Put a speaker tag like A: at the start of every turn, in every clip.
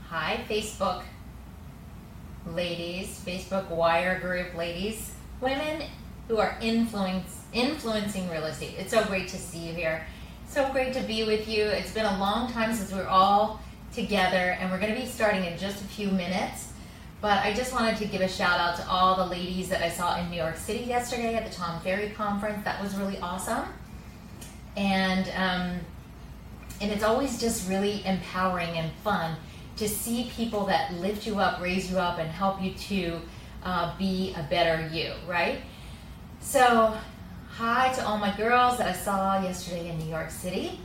A: Hi, Facebook ladies, Facebook WiRE group ladies, women who are influencing real estate. It's so great to see you here. So great to be with you. It's been a long time since we're all together, and we're going to be starting in just a few minutes. But I just wanted to give a shout out to all the ladies that I saw in New York City yesterday at the Tom Ferry conference. That was really awesome. And it's always just really empowering and fun to see people that lift you up, raise you up, and help you to be a better you, right? So, hi to all my girls that I saw yesterday in New York City.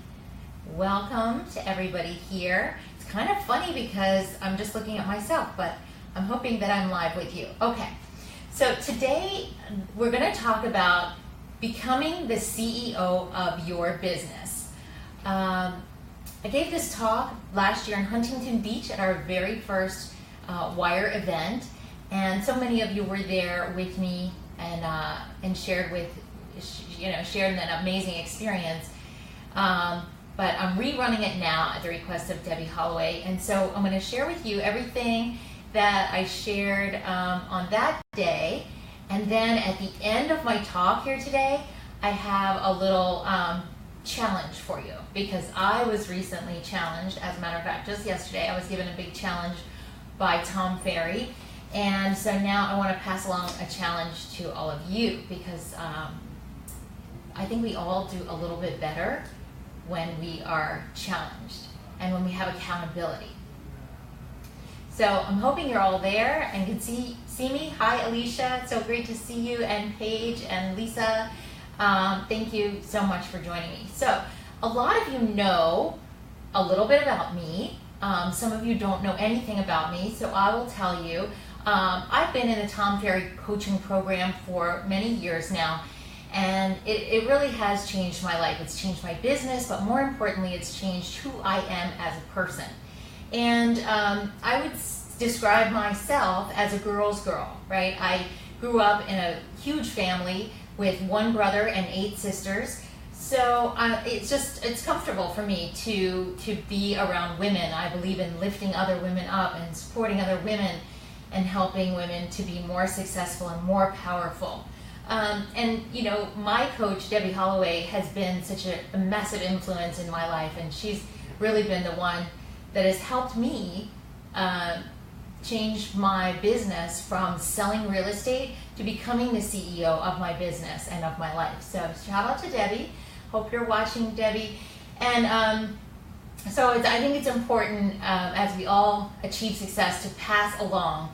A: Welcome to everybody here. It's kind of funny because I'm just looking at myself, but I'm hoping that I'm live with you. Okay, so today we're going to talk about becoming the CEO of your business. I gave this talk last year in Huntington Beach at our very first WiRE event, and so many of you were there with me and shared that amazing experience. But I'm rerunning it now at the request of Debbie Holloway, and so I'm going to share with you everything that I shared on that day, and then at the end of my talk here today, I have a little challenge for you, because I was recently challenged. As a matter of fact, just yesterday I was given a big challenge by Tom Ferry, and so now I want to pass along a challenge to all of you, because I think we all do a little bit better when we are challenged and when we have accountability. So I'm hoping you're all there and can see me. Hi, Alicia. It's so great to see you, and Paige and Lisa. Thank you so much for joining me. So a lot of you know a little bit about me. Some of you don't know anything about me, so I will tell you. I've been in the Tom Ferry coaching program for many years now, and it really has changed my life. It's changed my business, but more importantly, it's changed who I am as a person. And I would describe myself as a girl's girl, right? I grew up in a huge family with one brother and 8 sisters. So it's comfortable for me to be around women. I believe in lifting other women up and supporting other women and helping women to be more successful and more powerful. And you know, my coach, Debbie Holloway, has been such a massive influence in my life, and she's really been the one that has helped me change my business from selling real estate to becoming the CEO of my business and of my life. So shout out to Debbie. Hope you're watching, Debbie. And I think it's important as we all achieve success to pass along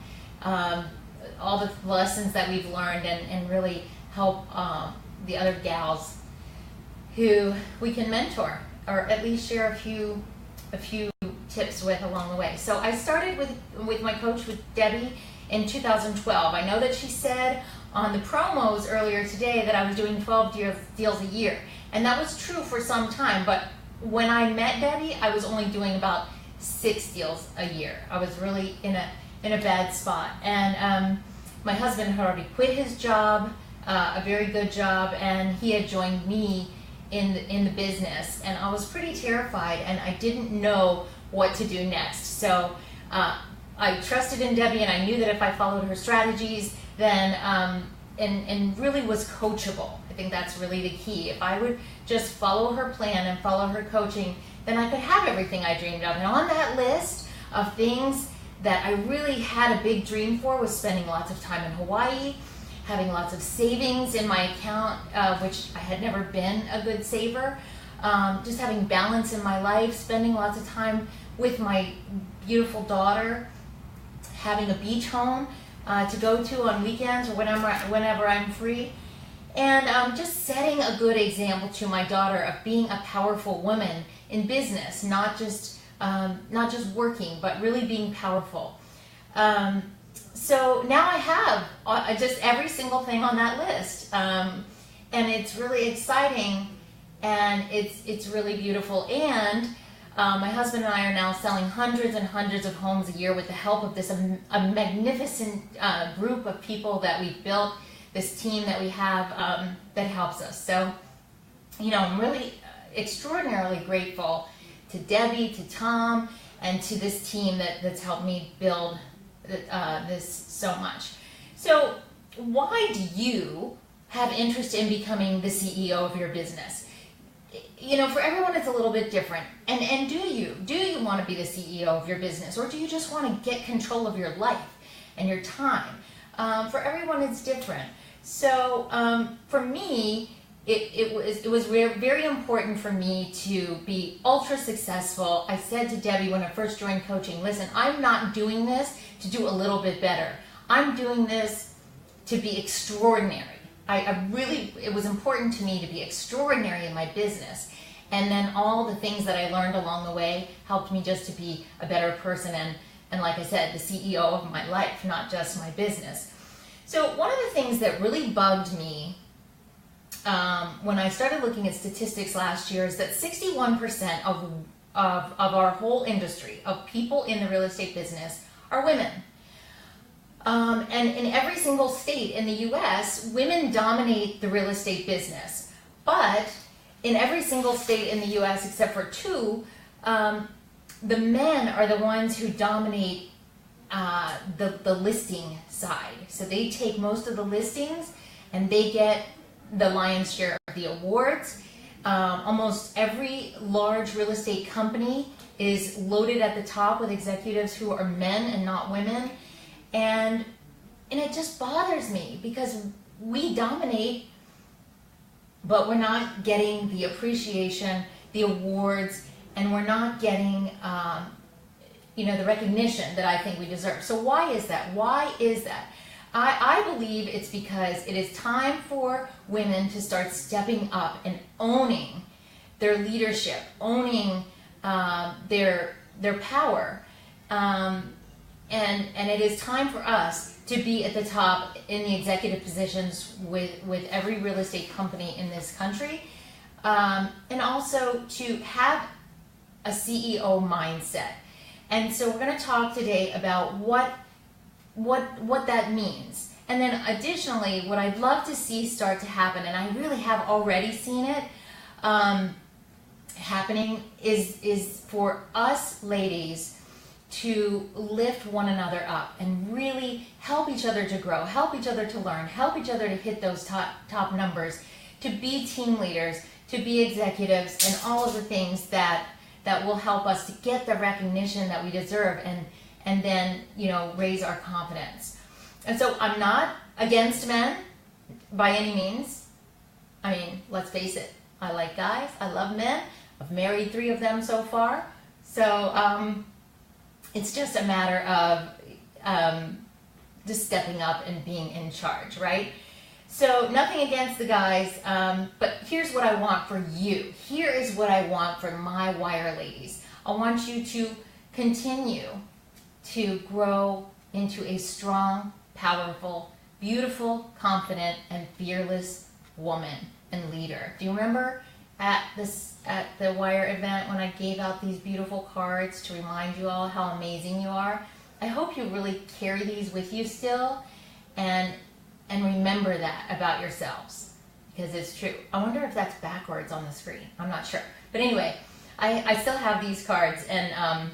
A: all the lessons that we've learned and really help the other gals who we can mentor, or at least share a few tips with along the way. So I started with my coach, with Debbie, in 2012. I know that she said on the promos earlier today that I was doing 12 deals a year, and that was true for some time, but when I met Debbie, I was only doing about 6 deals a year. I was really in a bad spot, and my husband had already quit his job, a very good job, and he had joined me in the business, and I was pretty terrified, and I didn't know what to do next. So I trusted in Debbie, and I knew that if I followed her strategies, then and really was coachable. I think that's really the key. If I would just follow her plan and follow her coaching, then I could have everything I dreamed of. And on that list of things that I really had a big dream for was spending lots of time in Hawaii, having lots of savings in my account, which I had never been a good saver, just having balance in my life, spending lots of time with my beautiful daughter, having a beach home to go to on weekends or whenever I'm free, and just setting a good example to my daughter of being a powerful woman in business, not just working, but really being powerful. So now I have just every single thing on that list, and it's really exciting, and it's really beautiful. And my husband and I are now selling hundreds and hundreds of homes a year with the help of this a magnificent group of people that we've built, this team that we have that helps us. So, you know, I'm really extraordinarily grateful to Debbie, to Tom, and to this team that's helped me build this so much. So why do you have interest in becoming the CEO of your business? For everyone it's a little bit different. And do you want to be the CEO of your business, or do you just want to get control of your life and your time? For everyone it's different. So for me, it was very important for me to be ultra successful. I said to Debbie when I first joined coaching, listen, I'm not doing this to do a little bit better. I'm doing this to be extraordinary. It was important to me to be extraordinary in my business. And then all the things that I learned along the way helped me just to be a better person and like I said, the CEO of my life, not just my business. So one of the things that really bugged me when I started looking at statistics last year is that 61% of our whole industry, of people in the real estate business, are women. And in every single state in the U.S., women dominate the real estate business. But in every single state in the U.S. except for 2, the men are the ones who dominate the listing side. So they take most of the listings and they get the lion's share of the awards. Almost every large real estate company is loaded at the top with executives who are men and not women. And it just bothers me because we dominate, but we're not getting the appreciation, the awards, and we're not getting the recognition that I think we deserve. So why is that? Why is that? I believe it's because it is time for women to start stepping up and owning their leadership, owning their power. And it is time for us to be at the top in the executive positions with every real estate company in this country, and also to have a CEO mindset. And so we're going to talk today about what that means. And then additionally, what I'd love to see start to happen, and I really have already seen it happening, is for us ladies to lift one another up and really help each other to grow, help each other to learn, help each other to hit those top numbers, to be team leaders, to be executives, and all of the things that will help us to get the recognition that we deserve and then raise our confidence. And so I'm not against men by any means. I mean, let's face it, I like guys, I love men. I've married 3 of them so far. So it's just a matter of just stepping up and being in charge, right? So nothing against the guys, but here's what I want for you. Here is what I want for my WiRE ladies. I want you to continue to grow into a strong, powerful, beautiful, confident, and fearless woman and leader. Do you remember at the WiRE event when I gave out these beautiful cards to remind you all how amazing you are? I hope you really carry these with you still and remember that about yourselves, because it's true. I wonder if that's backwards on the screen. I'm not sure. But anyway, I still have these cards, and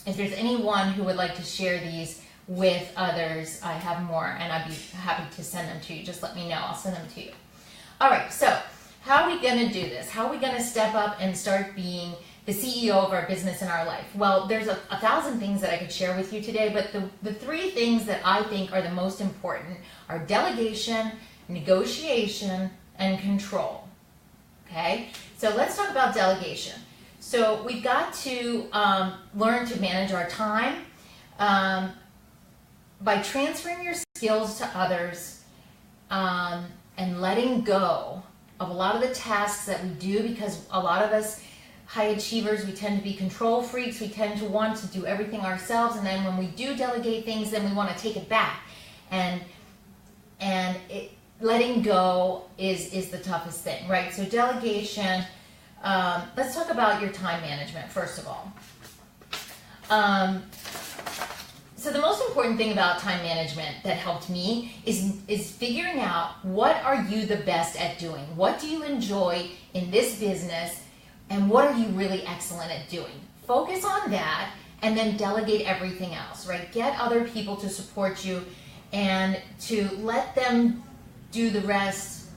A: if there's anyone who would like to share these with others, I have more, and I'd be happy to send them to you. Just let me know. I'll send them to you. All right, so how are we going to do this? How are we going to step up and start being the CEO of our business in our life? Well, there's a 1,000 things that I could share with you today, but the 3 things that I think are the most important are delegation, negotiation, and control. Okay, so let's talk about delegation. So we've got to learn to manage our time by transferring your skills to others and letting go of a lot of the tasks that we do, because a lot of us high achievers, we tend to be control freaks. We tend to want to do everything ourselves, and then when we do delegate things, then we want to take it back. And letting go is the toughest thing, right? So delegation. Let's talk about your time management first of all. So the most important thing about time management that helped me is figuring out what are you the best at doing? What do you enjoy in this business? And what are you really excellent at doing? focus on that and then delegate everything else, right? Get other people to support you and to let them do the rest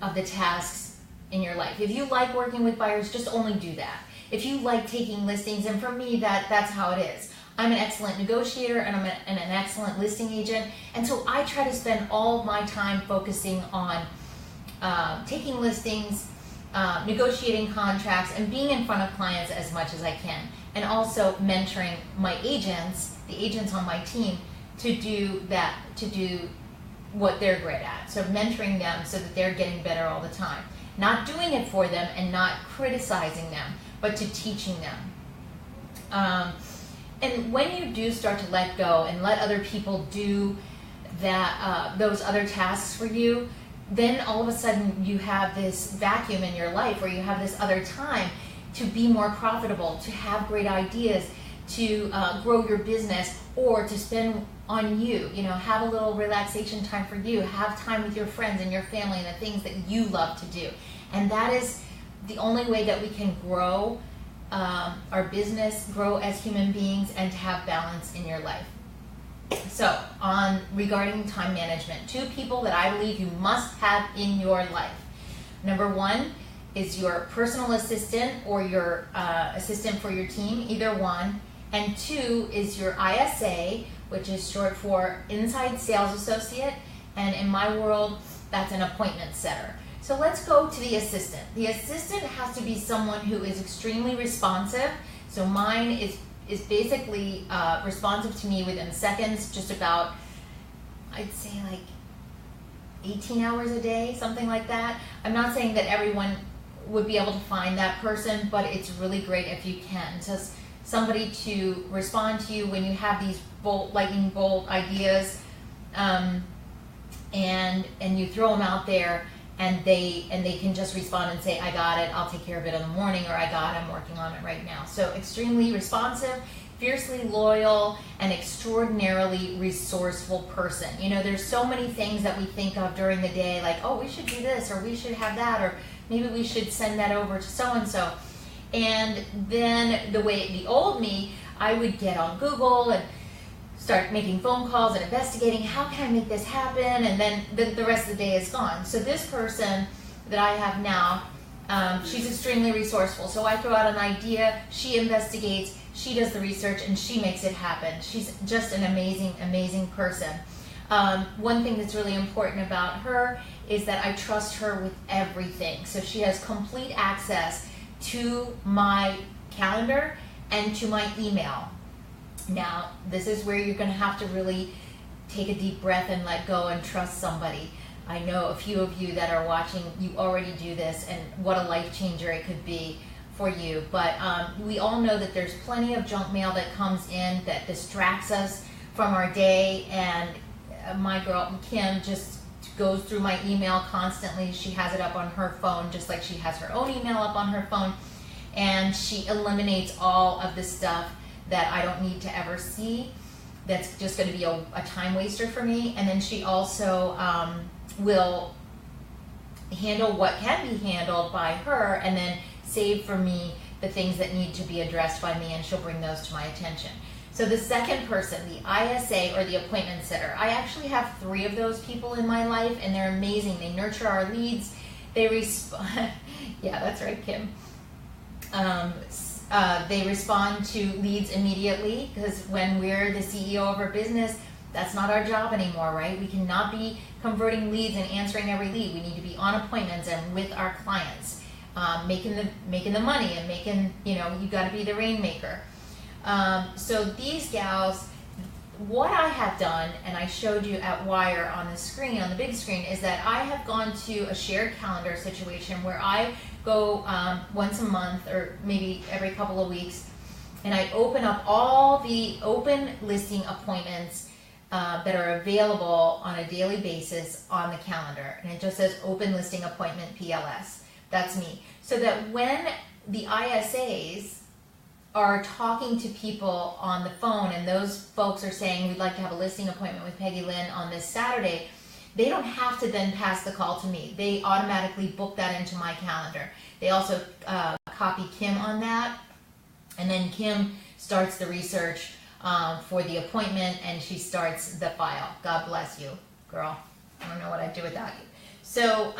A: of the tasks in your life. If you like working with buyers, just only do that. If you like taking listings, and for me, that's how it is. I'm an excellent negotiator and I'm an excellent listing agent, and so I try to spend all of my time focusing on taking listings, negotiating contracts, and being in front of clients as much as I can, and also mentoring my agents, the agents on my team, to do what they're great at. So mentoring them so that they're getting better all the time. Not doing it for them and not criticizing them, but to teaching them. And when you do start to let go and let other people do those other tasks for you, then all of a sudden you have this vacuum in your life where you have this other time to be more profitable, to have great ideas, to grow your business, or to spend on you, have a little relaxation time for you, have time with your friends and your family and the things that you love to do. And that is the only way that we can grow our business, grow as human beings, and to have balance in your life. So, regarding time management, 2 people that I believe you must have in your life. Number 1 is your personal assistant or your assistant for your team, either one. And 2 is your ISA, which is short for Inside Sales Associate, and in my world, that's an appointment setter. So let's go to the assistant. The assistant has to be someone who is extremely responsive. So mine is basically responsive to me within seconds, just about, I'd say like 18 hours a day, something like that. I'm not saying that everyone would be able to find that person, but it's really great if you can. Just somebody to respond to you when you have these lightning bolt ideas, and you throw them out there, and they can just respond and say, I got it, I'll take care of it in the morning, or I'm working on it right now. So extremely responsive, fiercely loyal, and extraordinarily resourceful person. There's so many things that we think of during the day, like, oh, we should do this, or we should have that, or maybe we should send that over to so-and-so. And then the old me, I would get on Google and start making phone calls and investigating, how can I make this happen? And then the rest of the day is gone. So this person that I have now, she's extremely resourceful. So I throw out an idea, she investigates, she does the research, and she makes it happen. She's just an amazing, amazing person. One thing that's really important about her is that I trust her with everything. So she has complete access to my calendar and to my email. Now, this is where you're going to have to really take a deep breath and let go and trust somebody. I know a few of you that are watching, you already do this, and what a life changer it could be for you. But we all know that there's plenty of junk mail that comes in that distracts us from our day, and my girl Kim just goes through my email constantly. She has it up on her phone, just like she has her own email up on her phone, and she eliminates all of the stuff that I don't need to ever see. That's just going to be a time waster for me. And then she also will handle what can be handled by her, and then save for me the things that need to be addressed by me, and she'll bring those to my attention. So the second person, the ISA or the appointment setter, I actually have 3 of those people in my life, and they're amazing. They nurture our leads. They respond. Yeah, that's right, Kim. They respond to leads immediately, because when we're the CEO of our business, that's not our job anymore, right? We cannot be converting leads and answering every lead. We need to be on appointments and with our clients, making the money, and making, you got to be the rainmaker. So these gals, what I have done, and I showed you at WiRE on the screen, on the big screen, is that I have gone to a shared calendar situation where I go once a month or maybe every couple of weeks, and I open up all the open listing appointments that are available on a daily basis on the calendar, and it just says open listing appointment PLS. That's me. So that when the ISAs are talking to people on the phone, and those folks are saying, we'd like to have a listing appointment with Peggy Lyn on this Saturday, they don't have to then pass the call to me. They automatically book that into my calendar. They also copy Kim on that, And then Kim starts the research for the appointment, and she starts the file. God bless you, girl. I don't know what I'd do without you. So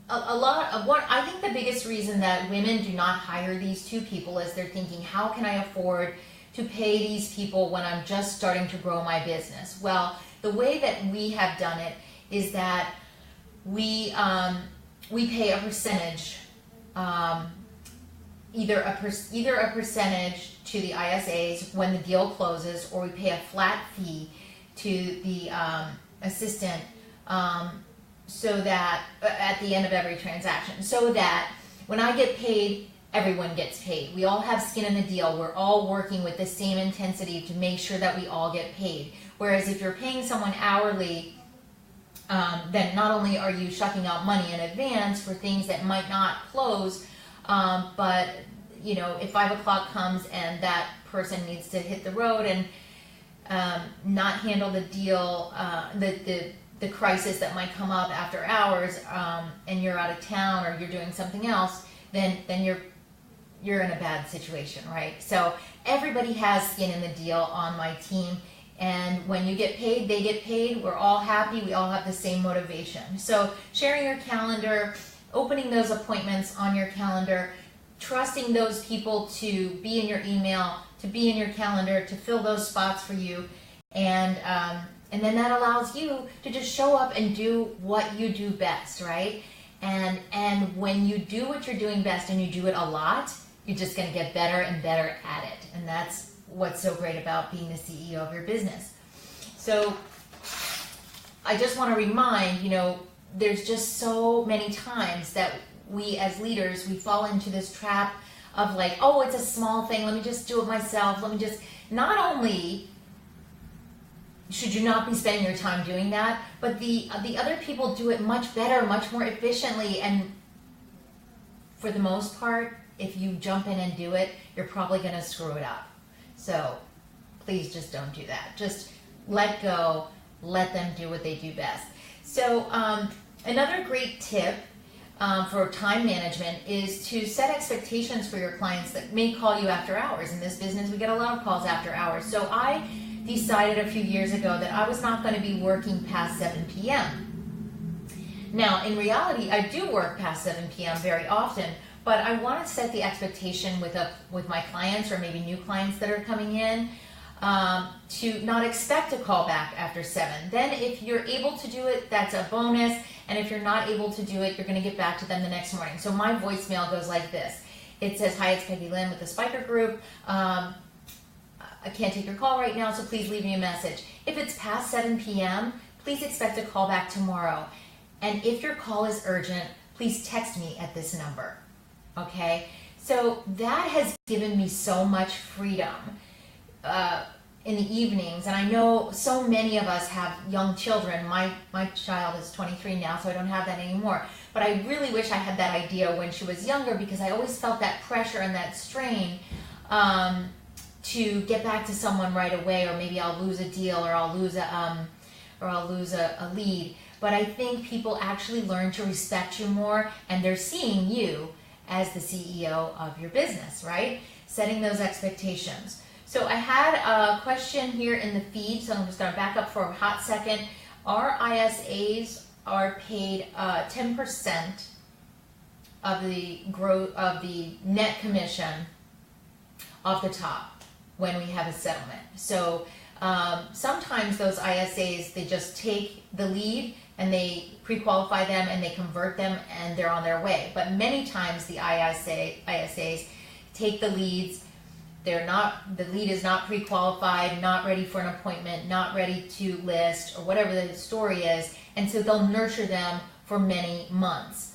A: a lot of what I think the biggest reason that women do not hire these two people is they're thinking, how can I afford to pay these people when I'm just starting to grow my business? Well, the way that we have done it is that we pay a percentage, either a percentage to the ISAs when the deal closes, or we pay a flat fee to the assistant, so that at the end of every transaction, so that when I get paid, everyone gets paid. We all have skin in the deal. We're all working with the same intensity to make sure that we all get paid. Whereas if you're paying someone hourly, then not only are you shucking out money in advance for things that might not close, but you know, if 5 o'clock comes and that person needs to hit the road and not handle the deal, the crisis that might come up after hours, and you're out of town or you're doing something else, then you're in a bad situation, right? So everybody has skin in the deal on my team, and when you get paid, they get paid. We're all happy. We all have the same motivation. So sharing your calendar, opening those appointments on your calendar, trusting those people to be in your email, to be in your calendar, to fill those spots for you, and then that allows you to just show up and do what you do best, right? And when you do what you're doing best and you do it a lot, you're just going to get better and better at it. And that's what's so great about being the CEO of your business. So I just want to remind, you know, there's just so many times that we as leaders, we fall into this trap of like, oh, it's a small thing. Let me just do it myself. Let me just, not only should you not be spending your time doing that, but the other people do it much better, much more efficiently, and for the most part, if you jump in and do it, you're probably going to screw it up. So please just don't do that. Just let go, let them do what they do best. So another great tip for time management is to set expectations for your clients that may call you after hours. In this business, we get a lot of calls after hours. So I decided a few years ago that I was not going to be working past 7 p.m. Now, in reality, I do work past 7 p.m. very often, but I want to set the expectation with my clients, or maybe new clients that are coming in, to not expect a call back after 7. Then if you're able to do it, that's a bonus, and if you're not able to do it, you're going to get back to them the next morning. So my voicemail goes like this. It says, "Hi, it's Peggy Lyn with the Speicher Group. I can't take your call right now, so please leave me a message. If it's past 7 p.m., please expect a call back tomorrow. And if your call is urgent, please text me at this number." Okay? So that has given me so much freedom in the evenings. And I know so many of us have young children. My child is 23 now, so I don't have that anymore. But I really wish I had that idea when she was younger, because I always felt that pressure and that strain to get back to someone right away, or maybe I'll lose a deal, or I'll lose a lead. But I think people actually learn to respect you more, and they're seeing you as the CEO of your business, right? Setting those expectations. So I had a question here in the feed, so I'm just going to back up for a hot second. Our ISAs are paid 10% of the net commission off the top when we have a settlement. So sometimes those ISAs, they just take the lead and they pre-qualify them and they convert them and they're on their way. But many times the ISAs take the leads, the lead is not pre-qualified, not ready for an appointment, not ready to list, or whatever the story is, and so they'll nurture them for many months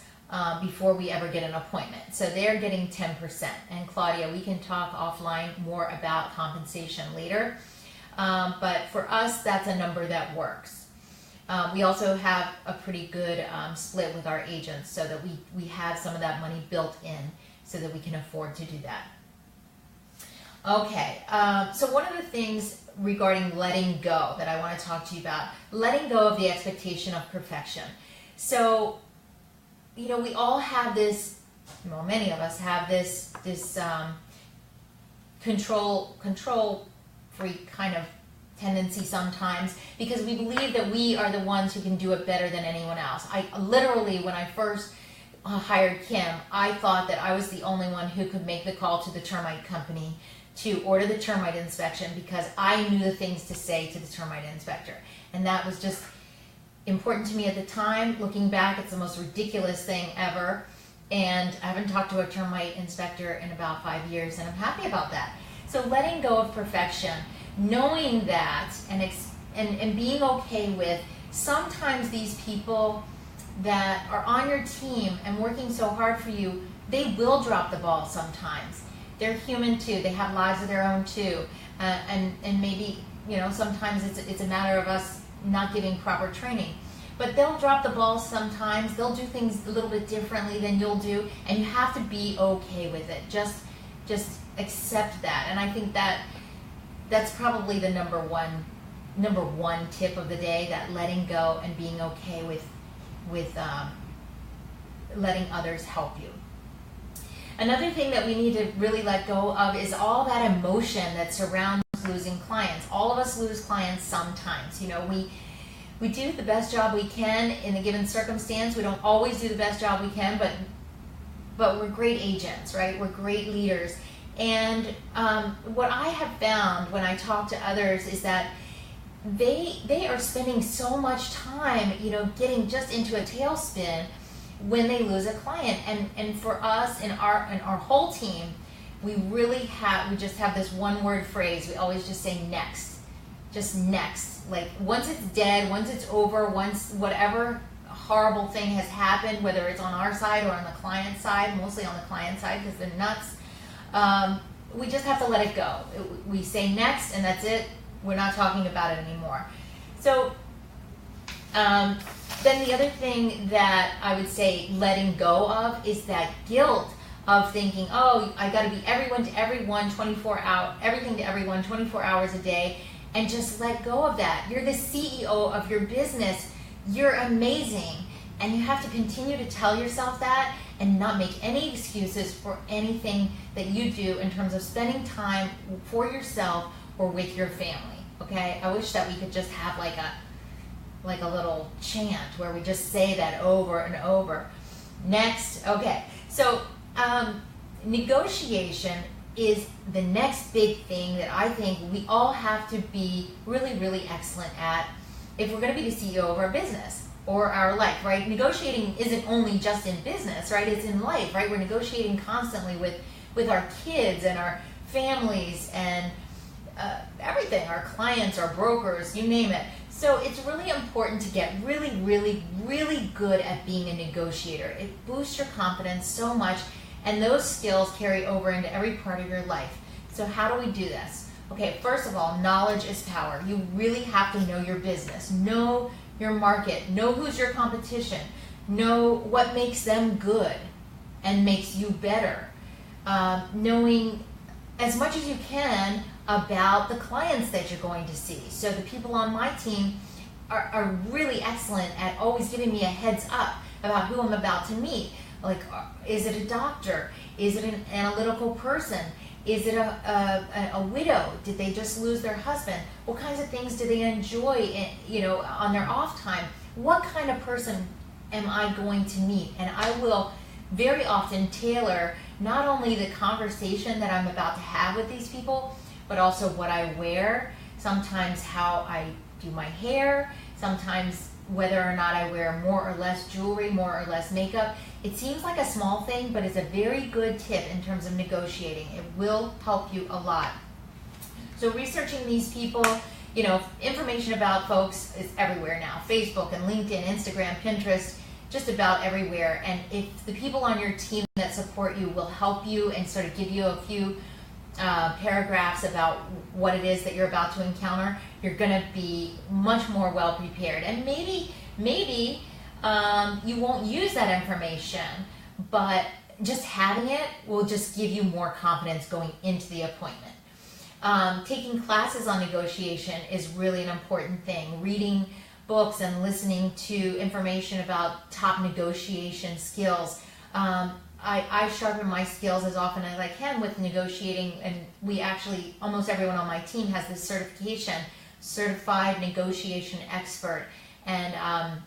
A: before we ever get an appointment. So they're getting 10%. And Claudia, we can talk offline more about compensation later. But for us, that's a number that works. We also have a pretty good split with our agents, so that we have some of that money built in so that we can afford to do that. Okay, so one of the things regarding letting go that I want to talk to you about, letting go of the expectation of perfection. So, you know, we all have this, well, many of us have this control freak kind of tendency sometimes, because we believe that we are the ones who can do it better than anyone else. I literally, when I first hired Kim, I thought that I was the only one who could make the call to the termite company to order the termite inspection, because I knew the things to say to the termite inspector. And that was just important to me at the time. Looking back, it's the most ridiculous thing ever. And I haven't talked to a termite inspector in about 5 years, and I'm happy about that. So letting go of perfection, knowing that, and being okay with sometimes these people that are on your team and working so hard for you, they will drop the ball sometimes. They're human too. They have lives of their own too. And maybe, sometimes it's a matter of us not giving proper training. But they'll drop the ball sometimes. They'll do things a little bit differently than you'll do, and you have to be okay with it. Just accept that. And I think that's probably the number one tip of the day, that letting go and being okay with letting others help you. Another thing that we need to really let go of is all that emotion that surrounds losing clients. All of us lose clients sometimes. We do the best job we can in a given circumstance. We don't always do the best job we can, but we're great agents, right? We're great leaders. And what I have found when I talk to others is that they are spending so much time, getting just into a tailspin when they lose a client. And for us in our whole team, we just have this one word phrase. We always just say next, just next. Like once it's dead, once it's over, once whatever horrible thing has happened, whether it's on our side or on the client side, mostly on the client side because they're nuts, we just have to let it go. We say next and that's it. We're not talking about it anymore. So then the other thing that I would say letting go of is that guilt of thinking, oh, I got to be everyone to everyone 24 hours, everything to everyone 24 hours a day, and just let go of that. You're the CEO of your business. You're amazing. And you have to continue to tell yourself that and not make any excuses for anything that you do in terms of spending time for yourself or with your family, okay? I wish that we could just have like a little chant where we just say that over and over. Next, okay. So negotiation is the next big thing that I think we all have to be really, really excellent at if we're going to be the CEO of our business or our life, right? Negotiating isn't only just in business, right? It's in life, right? We're negotiating constantly with our kids and our families and everything, our clients, our brokers, you name it. So it's really important to get really, really, really good at being a negotiator. It boosts your confidence so much, and those skills carry over into every part of your life. So how do we do this? Okay, first of all, knowledge is power. You really have to know your business, know your market, know who's your competition, know what makes them good and makes you better. Knowing as much as you can about the clients that you're going to see. So the people on my team are really excellent at always giving me a heads up about who I'm about to meet. Like, is it a doctor? Is it an analytical person? Is it a widow? Did they just lose their husband? What kinds of things do they enjoy, on their off time? What kind of person am I going to meet? And I will very often tailor not only the conversation that I'm about to have with these people, but also what I wear, sometimes how I do my hair, sometimes whether or not I wear more or less jewelry, more or less makeup. It seems like a small thing, but it's a very good tip in terms of negotiating. It will help you a lot. So researching these people, information about folks is everywhere now. Facebook and LinkedIn, Instagram, Pinterest, just about everywhere. And if the people on your team that support you will help you and sort of give you a few paragraphs about what it is that you're about to encounter, you're going to be much more well prepared. And maybe you won't use that information, but just having it will just give you more confidence going into the appointment. Taking classes on negotiation is really an important thing. Reading books and listening to information about top negotiation skills. I sharpen my skills as often as I can with negotiating, and we actually, almost everyone on my team has this certification, certified negotiation expert, and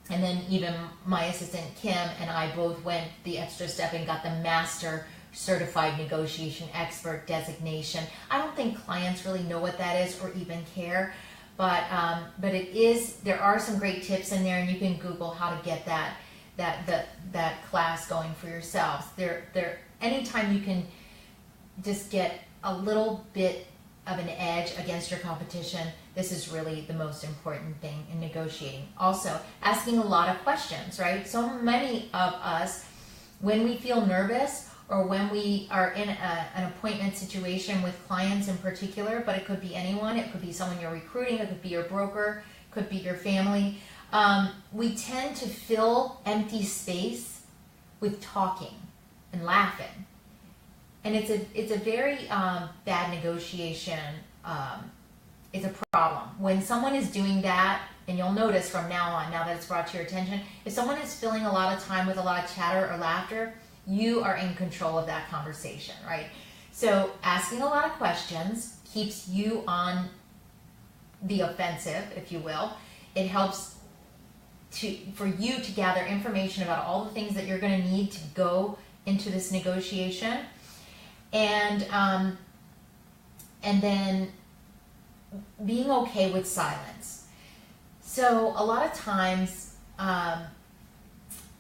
A: then even my assistant Kim and I both went the extra step and got the master certified negotiation expert designation. I don't think clients really know what that is or even care, but it is. There are some great tips in there, and you can Google how to get that class going for yourselves. Anytime you can just get a little bit of an edge against your competition, this is really the most important thing in negotiating. Also, asking a lot of questions, right? So many of us, when we feel nervous or when we are in an appointment situation with clients in particular, but it could be anyone, it could be someone you're recruiting, it could be your broker, it could be your family, we tend to fill empty space with talking and laughing. And it's a very bad negotiation. It's a problem. When someone is doing that, and you'll notice from now on, now that it's brought to your attention, if someone is filling a lot of time with a lot of chatter or laughter, you are in control of that conversation, right? So asking a lot of questions keeps you on the offensive, if you will. It helps for you to gather information about all the things that you're going to need to go into this negotiation. And then being okay with silence. So a lot of times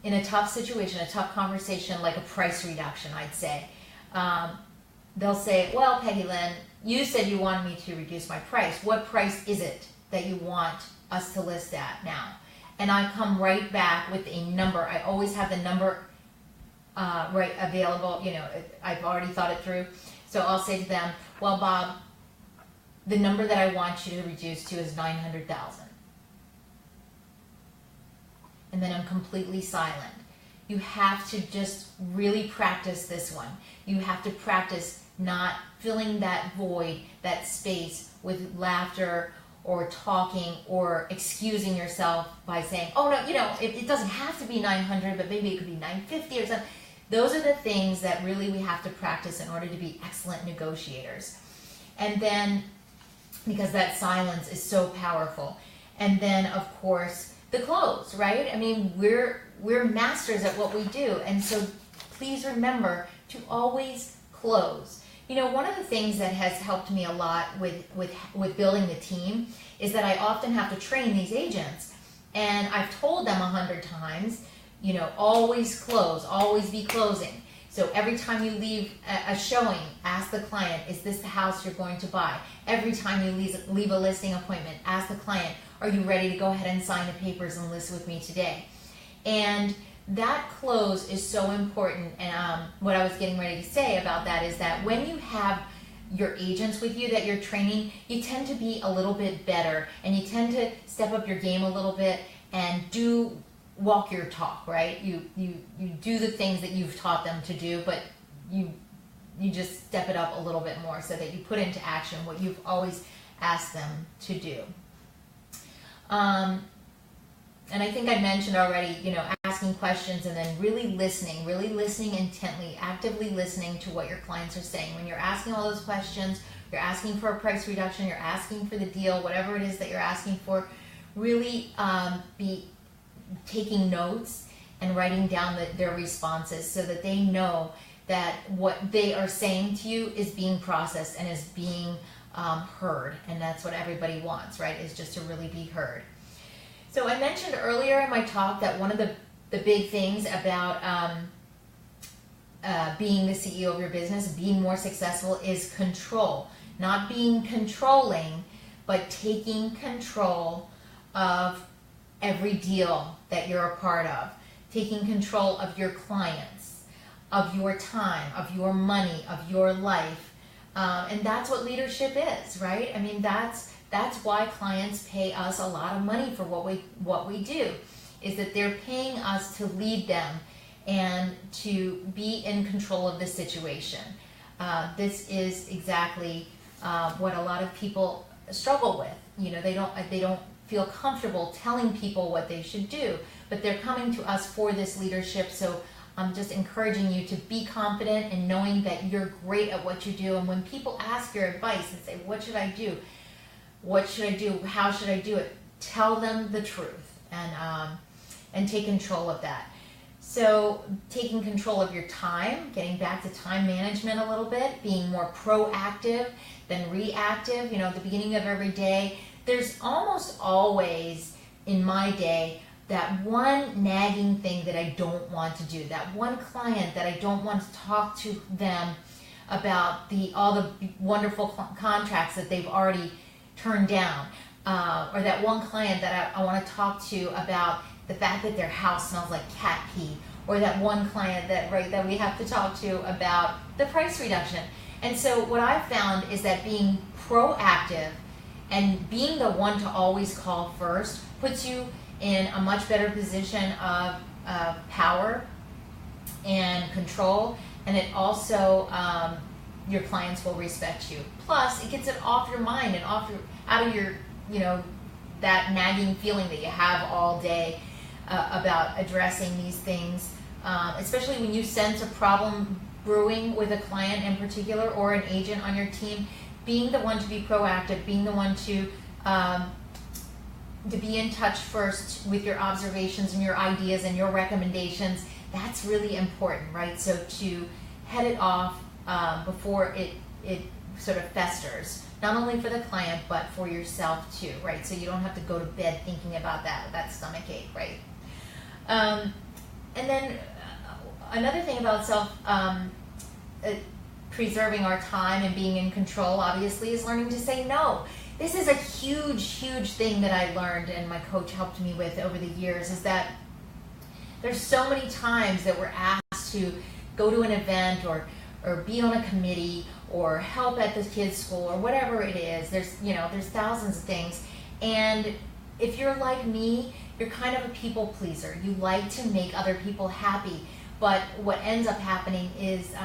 A: in a tough situation, a tough conversation, like a price reduction, I'd say, they'll say, well, Peggy Lyn, you said you wanted me to reduce my price. What price is it that you want us to list at now? And I come right back with a number. I always have the number right available. I've already thought it through. So I'll say to them, well, Bob, the number that I want you to reduce to is 900,000. And then I'm completely silent. You have to just really practice this one. You have to practice not filling that void, that space with laughter or talking or excusing yourself by saying, oh no, it doesn't have to be 900, but maybe it could be 950 or something. Those are the things that really we have to practice in order to be excellent negotiators. And then, because that silence is so powerful. And then, of course, the close, right? I mean, we're masters at what we do. And so please remember to always close. One of the things that has helped me a lot with building the team is that I often have to train these agents. And I've told them 100 times, always close, always be closing. So every time you leave a showing, ask the client, is this the house you're going to buy? Every time you leave a listing appointment, ask the client, are you ready to go ahead and sign the papers and list with me today? And that close is so important. And what I was getting ready to say about that is that when you have your agents with you that you're training, you tend to be a little bit better, and you tend to step up your game a little bit and walk your talk, right? You do the things that you've taught them to do, but you just step it up a little bit more so that you put into action what you've always asked them to do. And I think I mentioned already, asking questions and then really listening intently, actively listening to what your clients are saying. When you're asking all those questions, you're asking for a price reduction, you're asking for the deal, whatever it is that you're asking for, really be taking notes and writing down their responses so that they know that what they are saying to you is being processed and is being heard. And that's what everybody wants, right? Is just to really be heard. So I mentioned earlier in my talk that one of the big things about being the CEO of your business, being more successful, is control. Not being controlling, but taking control of every deal that you're a part of. Taking control of your clients, of your time, of your money, of your life. And that's what leadership is, right? I mean, that's why clients pay us a lot of money for what we do, is that they're paying us to lead them and to be in control of the situation. This is exactly what a lot of people struggle with. They don't feel comfortable telling people what they should do, but they're coming to us for this leadership. So I'm just encouraging you to be confident and knowing that you're great at what you do. And when people ask your advice and say, what should I do? What should I do? How should I do it? Tell them the truth and take control of that. So taking control of your time, getting back to time management a little bit, being more proactive than reactive. You know, at the beginning of every day, there's almost always in my day that one nagging thing that I don't want to do, that one client that I don't want to talk to them about all the wonderful contracts that they've already turned down, or that one client that I want to talk to about the fact that their house smells like cat pee, or that one client that we have to talk to about the price reduction. And so what I've found is that being proactive and being the one to always call first puts you in a much better position of power and control, and it also your clients will respect you. Plus, it gets it off your mind and out of your, that nagging feeling that you have all day about addressing these things, especially when you sense a problem brewing with a client in particular or an agent on your team. Being the one to be proactive, being the one to be in touch first with your observations and your ideas and your recommendations, that's really important, right? So to head it off before it sort of festers, not only for the client, but for yourself too, right? So you don't have to go to bed thinking about that stomach ache, right? And then another thing about preserving our time and being in control, obviously, is learning to say no. This is a huge, huge thing that I learned and my coach helped me with over the years, is that there's so many times that we're asked to go to an event or be on a committee or help at the kids' school or whatever it is. There's thousands of things. And if you're like me, you're kind of a people pleaser. You like to make other people happy. But what ends up happening is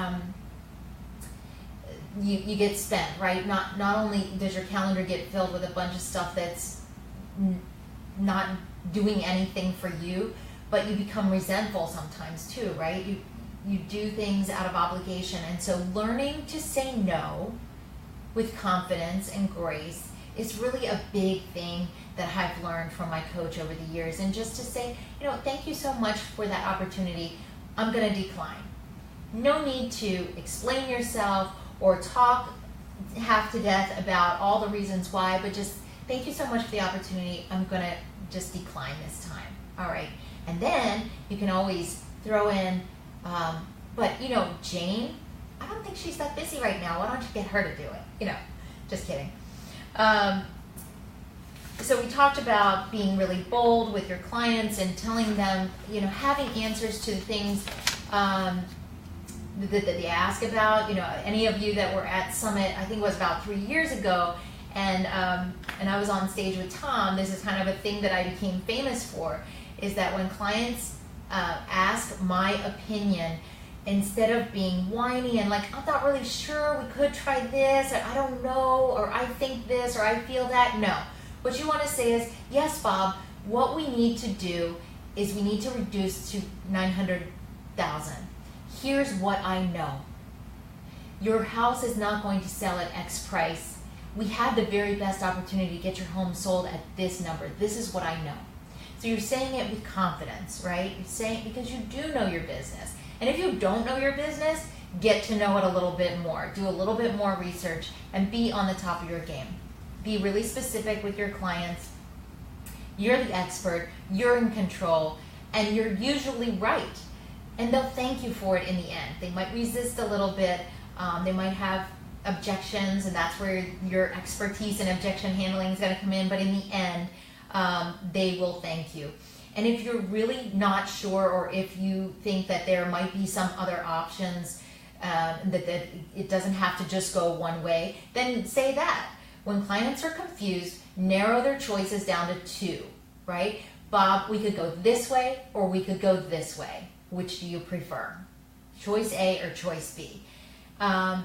A: you get spent, right? Not only does your calendar get filled with a bunch of stuff that's not doing anything for you, but you become resentful sometimes too, right? You do things out of obligation. And so learning to say no with confidence and grace is really a big thing that I've learned from my coach over the years. And just to say, thank you so much for that opportunity. I'm going to decline. No need to explain yourself or talk half to death about all the reasons why, but just thank you so much for the opportunity. I'm going to just decline this time. All right. And then you can always throw in, but Jane, I don't think she's that busy right now. Why don't you get her to do it? Just kidding. So we talked about being really bold with your clients and telling them, having answers to the things that they ask about. Any of you that were at Summit, I think it was about 3 years ago, and I was on stage with Tom. This is kind of a thing that I became famous for, is that when clients ask my opinion, instead of being whiny and like, I'm not really sure, we could try this, or I don't know, or I think this, or I feel that. No. What you want to say is, yes, Bob, what we need to do is we need to reduce to 900,000. Here's what I know. Your house is not going to sell at X price. We have the very best opportunity to get your home sold at this number. This is what I know. So you're saying it with confidence, right? You're saying it because you do know your business. And if you don't know your business, get to know it a little bit more. Do a little bit more research and be on the top of your game. Be really specific with your clients. You're the expert, you're in control, and you're usually right. And they'll thank you for it in the end. They might resist a little bit. They might have objections, and that's where your expertise in objection handling is going to come in. But in the end, they will thank you. And if you're really not sure, or if you think that there might be some other options, that it doesn't have to just go one way, then say that. When clients are confused, narrow their choices down to two, right? Bob, we could go this way or we could go this way. Which do you prefer? Choice A or choice B? And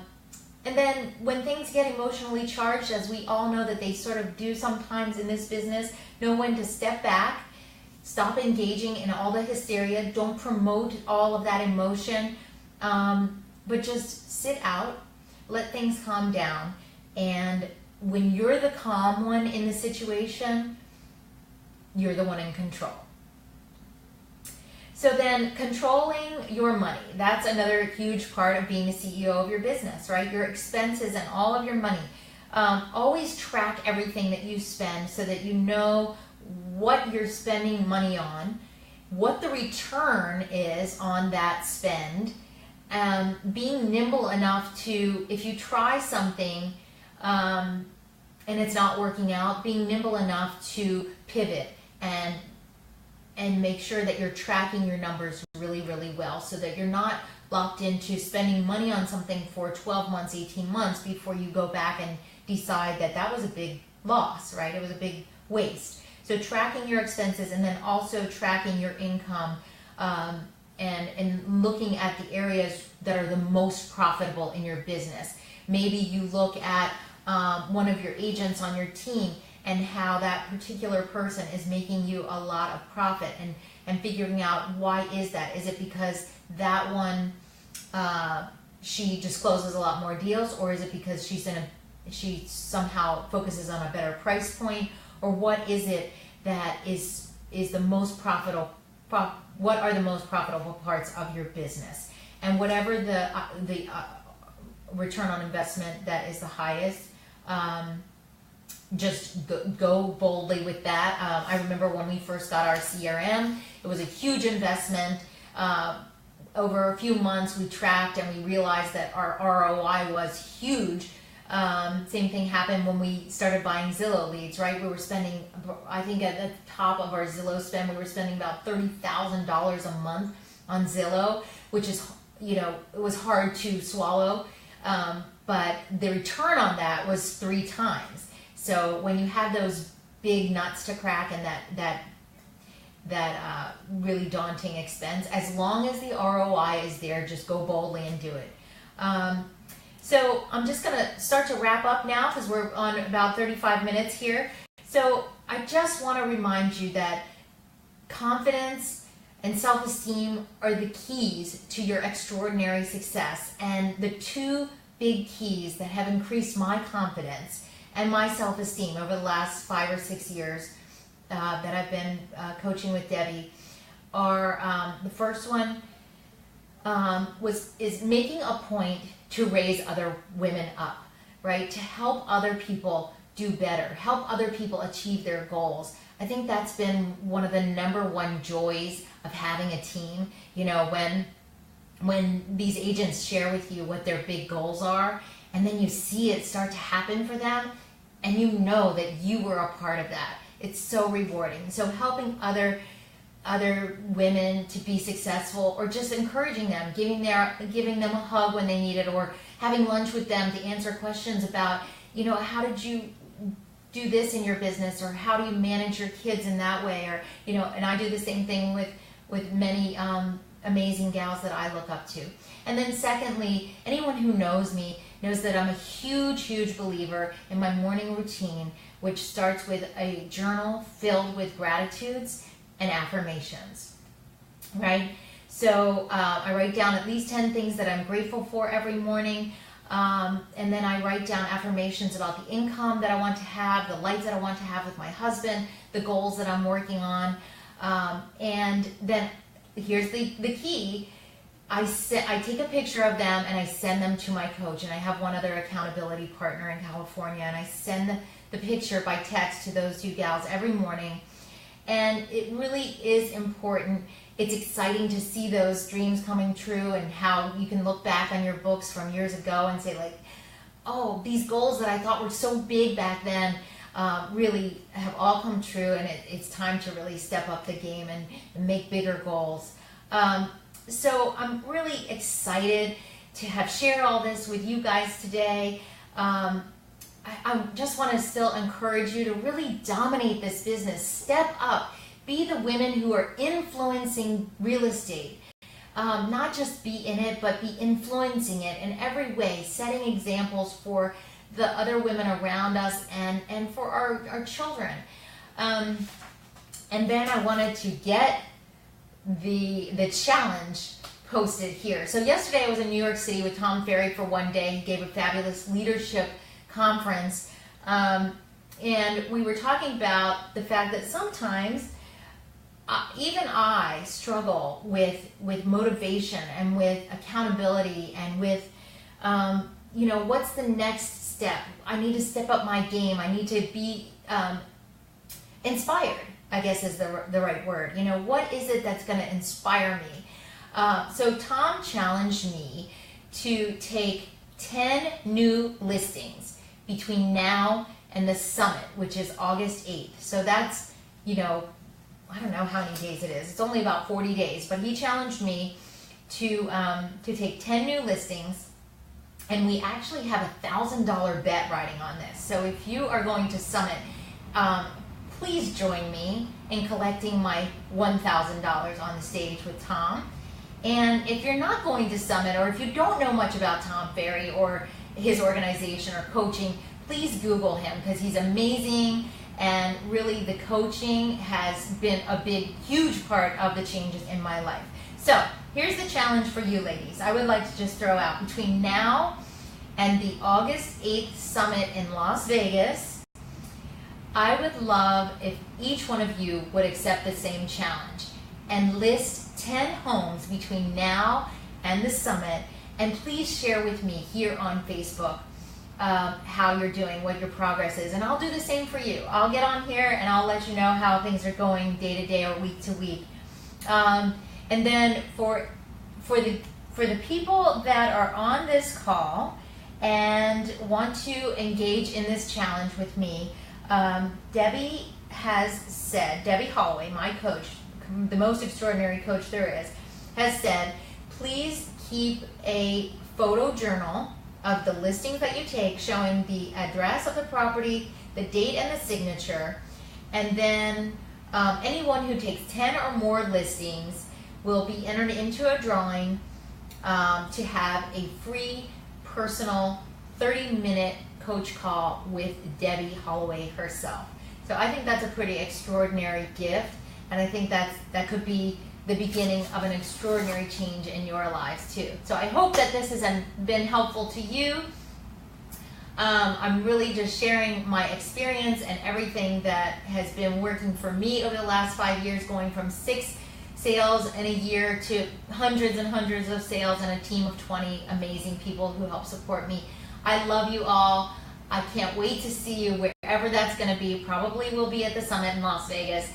A: then when things get emotionally charged, as we all know that they sort of do sometimes in this business, know when to step back, Stop engaging in all the hysteria. Don't promote all of that emotion, but just sit out, let things calm down. And when you're the calm one in the situation, you're the one in control. So then controlling your money, that's another huge part of being the CEO of your business, right? Your expenses and all of your money. Always track everything that you spend so that you know what you're spending money on, what the return is on that spend, being nimble enough to, if you try something and it's not working out, being nimble enough to pivot and make sure that you're tracking your numbers really, really well so that you're not locked into spending money on something for 12 months, 18 months before you go back and decide that that was a big loss, right? It was a big waste. So tracking your expenses and then also tracking your income and looking at the areas that are the most profitable in your business. Maybe you look at one of your agents on your team and how that particular person is making you a lot of profit and figuring out why is that? Is it because that one, she just closes a lot more deals, or is it because she somehow focuses on a better price point, or what is it that is the most profitable, what are the most profitable parts of your business? And whatever the return on investment that is the highest, just go boldly with that. I remember when we first got our CRM, it was a huge investment. Over a few months we tracked and we realized that our ROI was huge. Same thing happened when we started buying Zillow leads, right? We were spending, I think at the top of our Zillow spend, we were spending about $30,000 a month on Zillow, which is, it was hard to swallow. But the return on that was 3 times. So when you have those big nuts to crack and that really daunting expense, as long as the ROI is there, just go boldly and do it. So I'm just going to start to wrap up now because we're on about 35 minutes here. So I just want to remind you that confidence and self-esteem are the keys to your extraordinary success. And the 2 big keys that have increased my confidence and my self-esteem over the last 5 or 6 years that I've been coaching with Debbie are the first one is making a point to raise other women up, right? To help other people do better, help other people achieve their goals. I think that's been one of the #1 joys of having a team. When these agents share with you what their big goals are, and then you see it start to happen for them, and you know that you were a part of that. It's so rewarding. So helping other women to be successful, or just encouraging them, giving them a hug when they need it, or having lunch with them to answer questions about, how did you do this in your business, or how do you manage your kids in that way, or, and I do the same thing with many amazing gals that I look up to. And then secondly, anyone who knows me knows that I'm a huge, huge believer in my morning routine, which starts with a journal filled with gratitudes and affirmations, right? So I write down at least 10 things that I'm grateful for every morning. And then I write down affirmations about the income that I want to have, the life that I want to have with my husband, the goals that I'm working on. And then here's the key. I take a picture of them and I send them to my coach, and I have one other accountability partner in California, and I send the picture by text to those 2 gals every morning. And it really is important. It's exciting to see those dreams coming true, and how you can look back on your books from years ago and say, like, oh, these goals that I thought were so big back then really have all come true, and it's time to really step up the game and make bigger goals. So I'm really excited to have shared all this with you guys today. I just want to still encourage you to really dominate this business. Step up. Be the women who are influencing real estate. Not just be in it, but be influencing it in every way, setting examples for the other women around us and for our children. And then I wanted to get the challenge posted here. So yesterday I was in New York City with Tom Ferry for one day. He gave a fabulous leadership conference. And we were talking about the fact that sometimes even I struggle with motivation and with accountability and with, what's the next step? I need to step up my game. I need to be inspired, I guess is the right word. What is it that's going to inspire me? So Tom challenged me to take 10 new listings between now and the summit, which is August 8th. So that's, I don't know how many days it is. It's only about 40 days, but he challenged me to take 10 new listings, and we actually have a $1,000 bet riding on this. So if you are going to summit, please join me in collecting my $1,000 on the stage with Tom. And if you're not going to summit, or if you don't know much about Tom Ferry or his organization or coaching, please Google him, because he's amazing, and really the coaching has been a huge part of the changes in my life. So here's the challenge for you ladies. I would like to just throw out, between now and the August 8th summit in Las Vegas, I would love if each one of you would accept the same challenge and list 10 homes between now and the summit, and please share with me here on Facebook how you're doing, what your progress is, and I'll do the same for you. I'll get on here and I'll let you know how things are going day to day or week to week. And then for the people that are on this call and want to engage in this challenge with me, Debbie Holloway, my coach, the most extraordinary coach there is, has said, please keep a photo journal of the listings that you take, showing the address of the property, the date and the signature, and then anyone who takes 10 or more listings will be entered into a drawing to have a free personal 30-minute coach call with Debbie Holloway herself. So I think that's a pretty extraordinary gift, and I think that could be the beginning of an extraordinary change in your lives too. So I hope that this has been helpful to you. I'm really just sharing my experience and everything that has been working for me over the last 5 years, going from 6 sales in a year to hundreds and hundreds of sales and a team of 20 amazing people who help support me. I love you all. I can't wait to see you wherever that's going to be. Probably will be at the summit in Las Vegas.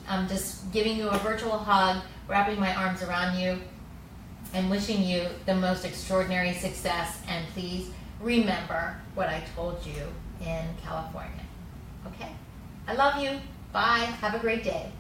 A: I'm just giving you a virtual hug, wrapping my arms around you, and wishing you the most extraordinary success. And please remember what I told you in California. Okay? I love you. Bye. Have a great day.